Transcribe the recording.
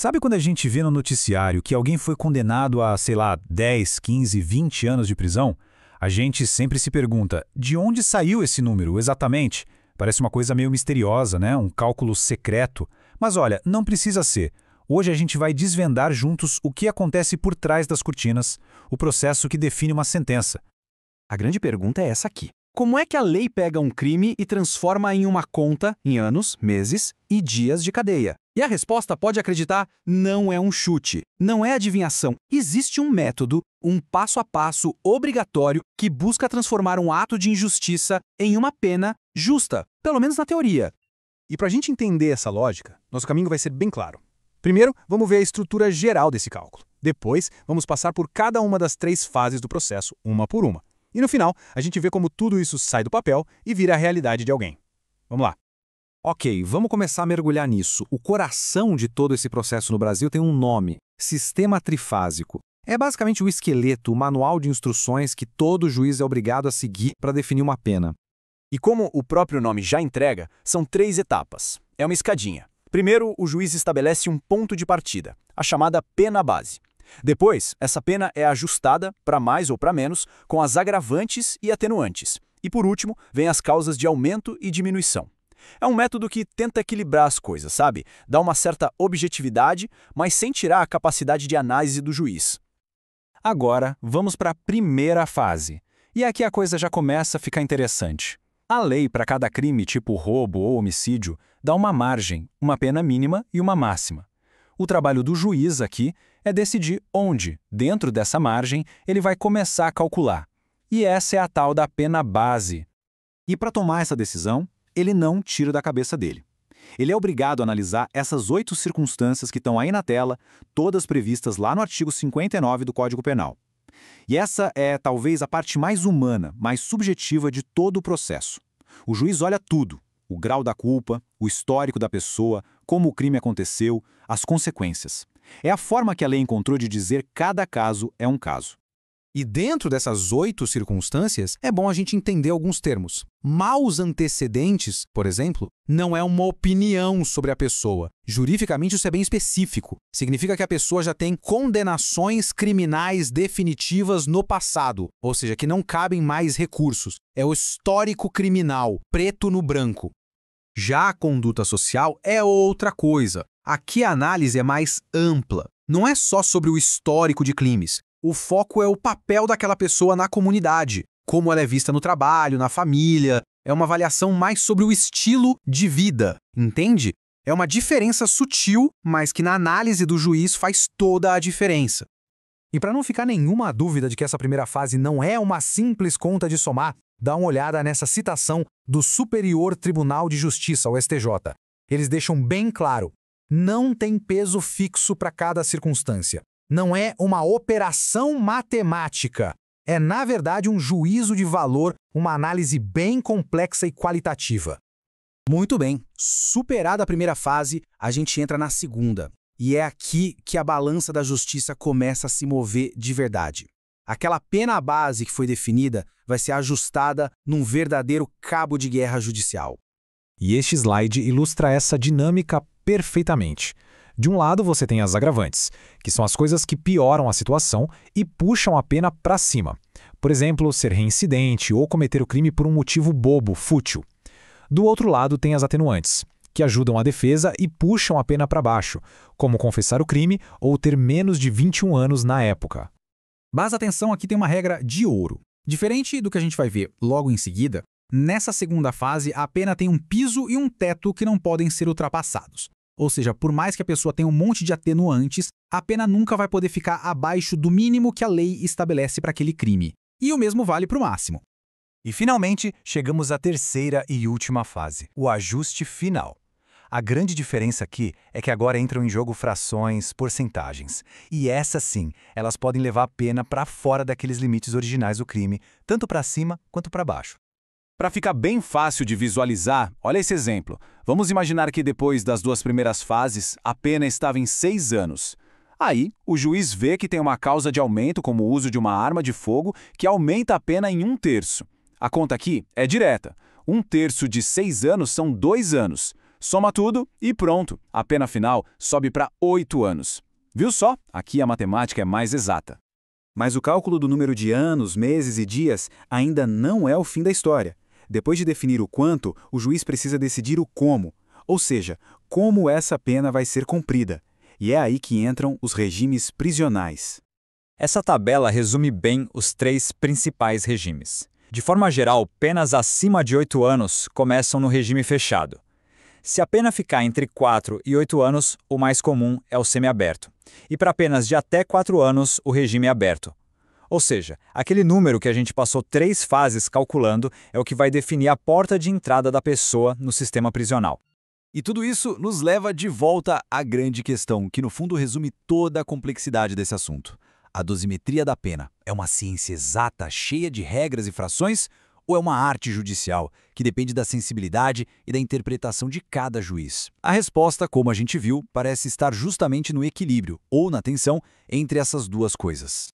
Sabe quando a gente vê no noticiário que alguém foi condenado a, sei lá, 10, 15, 20 anos de prisão? A gente sempre se pergunta, de onde saiu esse número exatamente? Parece uma coisa meio misteriosa, né? Um cálculo secreto. Mas olha, não precisa ser. Hoje a gente vai desvendar juntos o que acontece por trás das cortinas, o processo que define uma sentença. A grande pergunta é essa aqui. Como é que a lei pega um crime e transforma em uma conta em anos, meses e dias de cadeia? E a resposta, pode acreditar, não é um chute, não é adivinhação. Existe um método, um passo a passo obrigatório que busca transformar um ato de injustiça em uma pena justa, pelo menos na teoria. E para a gente entender essa lógica, nosso caminho vai ser bem claro. Primeiro, vamos ver a estrutura geral desse cálculo. Depois, vamos passar por cada uma das 3 fases do processo, uma por uma. E no final, a gente vê como tudo isso sai do papel e vira a realidade de alguém. Vamos lá. Ok, vamos começar a mergulhar nisso. O coração de todo esse processo no Brasil tem um nome: sistema trifásico. É basicamente o esqueleto, o manual de instruções que todo juiz é obrigado a seguir para definir uma pena. E como o próprio nome já entrega, são 3 etapas. É uma escadinha. Primeiro, o juiz estabelece um ponto de partida, a chamada pena base. Depois, essa pena é ajustada, para mais ou para menos, com as agravantes e atenuantes. E por último, vem as causas de aumento e diminuição. É um método que tenta equilibrar as coisas, sabe? Dá uma certa objetividade, mas sem tirar a capacidade de análise do juiz. Agora, vamos para a primeira fase. E aqui a coisa já começa a ficar interessante. A lei, para cada crime tipo roubo ou homicídio, dá uma margem, uma pena mínima e uma máxima. O trabalho do juiz aqui é decidir onde, dentro dessa margem, ele vai começar a calcular. E essa é a tal da pena base. E para tomar essa decisão, ele não tira da cabeça dele. Ele é obrigado a analisar essas 8 circunstâncias que estão aí na tela, todas previstas lá no artigo 59 do Código Penal. E essa é talvez a parte mais humana, mais subjetiva de todo o processo. O juiz olha tudo: o grau da culpa, o histórico da pessoa, como o crime aconteceu, as consequências. É a forma que a lei encontrou de dizer cada caso é um caso. E dentro dessas 8 circunstâncias, é bom a gente entender alguns termos. Maus antecedentes, por exemplo, não é uma opinião sobre a pessoa. Jurificamente isso é bem específico. Significa que a pessoa já tem condenações criminais definitivas no passado, ou seja, que não cabem mais recursos. É o histórico criminal, preto no branco. Já a conduta social é outra coisa. Aqui a análise é mais ampla. Não é só sobre o histórico de crimes. O foco é o papel daquela pessoa na comunidade, como ela é vista no trabalho, na família. É uma avaliação mais sobre o estilo de vida, entende? É uma diferença sutil, mas que na análise do juiz faz toda a diferença. E para não ficar nenhuma dúvida de que essa primeira fase não é uma simples conta de somar, dá uma olhada nessa citação do Superior Tribunal de Justiça, o STJ. Eles deixam bem claro: não tem peso fixo para cada circunstância. Não é uma operação matemática. É, na verdade, um juízo de valor, uma análise bem complexa e qualitativa. Muito bem. Superada a primeira fase, a gente entra na segunda. E é aqui que a balança da justiça começa a se mover de verdade. Aquela pena base que foi definida vai ser ajustada num verdadeiro cabo de guerra judicial. E este slide ilustra essa dinâmica perfeitamente. De um lado, você tem as agravantes, que são as coisas que pioram a situação e puxam a pena para cima. Por exemplo, ser reincidente ou cometer o crime por um motivo bobo, fútil. Do outro lado, tem as atenuantes, que ajudam a defesa e puxam a pena para baixo, como confessar o crime ou ter menos de 21 anos na época. Mas atenção, aqui tem uma regra de ouro. Diferente do que a gente vai ver logo em seguida, nessa segunda fase a pena tem um piso e um teto que não podem ser ultrapassados. Ou seja, por mais que a pessoa tenha um monte de atenuantes, a pena nunca vai poder ficar abaixo do mínimo que a lei estabelece para aquele crime. E o mesmo vale para o máximo. E finalmente, chegamos à terceira e última fase, o ajuste final. A grande diferença aqui é que agora entram em jogo frações, porcentagens. E essas sim, elas podem levar a pena para fora daqueles limites originais do crime, tanto para cima quanto para baixo. Para ficar bem fácil de visualizar, olha esse exemplo. Vamos imaginar que depois das 2 primeiras fases, a pena estava em 6 anos. Aí, o juiz vê que tem uma causa de aumento, como o uso de uma arma de fogo, que aumenta a pena em 1/3. A conta aqui é direta. 1/3 de 6 anos são 2 anos. Soma tudo e pronto, a pena final sobe para 8 anos. Viu só? Aqui a matemática é mais exata. Mas o cálculo do número de anos, meses e dias ainda não é o fim da história. Depois de definir o quanto, o juiz precisa decidir o como, ou seja, como essa pena vai ser cumprida. E é aí que entram os regimes prisionais. Essa tabela resume bem os 3 principais regimes. De forma geral, penas acima de 8 anos começam no regime fechado. Se a pena ficar entre 4 e 8 anos, o mais comum é o semiaberto. E para penas de até 4 anos, o regime é aberto. Ou seja, aquele número que a gente passou 3 fases calculando é o que vai definir a porta de entrada da pessoa no sistema prisional. E tudo isso nos leva de volta à grande questão, que no fundo resume toda a complexidade desse assunto. A dosimetria da pena é uma ciência exata, cheia de regras e frações, ou é uma arte judicial, que depende da sensibilidade e da interpretação de cada juiz? A resposta, como a gente viu, parece estar justamente no equilíbrio, ou na tensão, entre essas duas coisas.